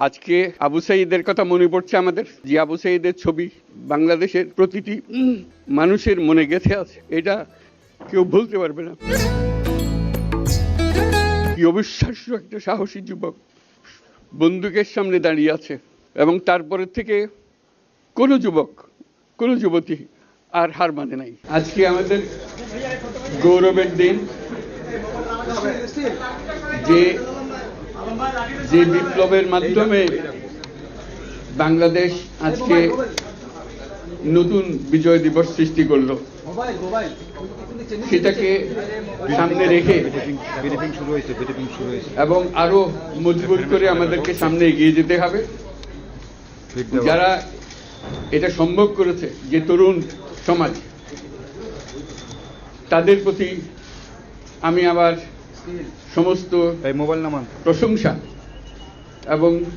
আজকে আবু সাঈদের কথা মনে পড়ছে আমাদের, যে আবু সাঈদের ছবি বাংলাদেশের প্রতিটি মানুষের মনে গেঁথে আছে, এটা কেউ ভুলতে পারবে না। কি অবিশ্বাস্য একটা সাহসী যুবক বন্দুকের সামনে দাঁড়িয়ে আছে, এবং তারপরে থেকে কোনো যুবক, কোনো যুবতী আর হার মানে নাই। আজকে আমাদের গৌরবের দিন, যে বিপ্লবের মাধ্যমে বাংলাদেশ আজকে নতুন বিজয় দিবস সৃষ্টি করলো, সেটাকে সামনে রেখে এবং আরো মজবুত করে আমাদেরকে সামনে এগিয়ে যেতে হবে। যারা এটা সম্ভব করেছে, যে তরুণ সমাজ, তাদের প্রতি আমি আবার সমস্ত প্রশংসা এবং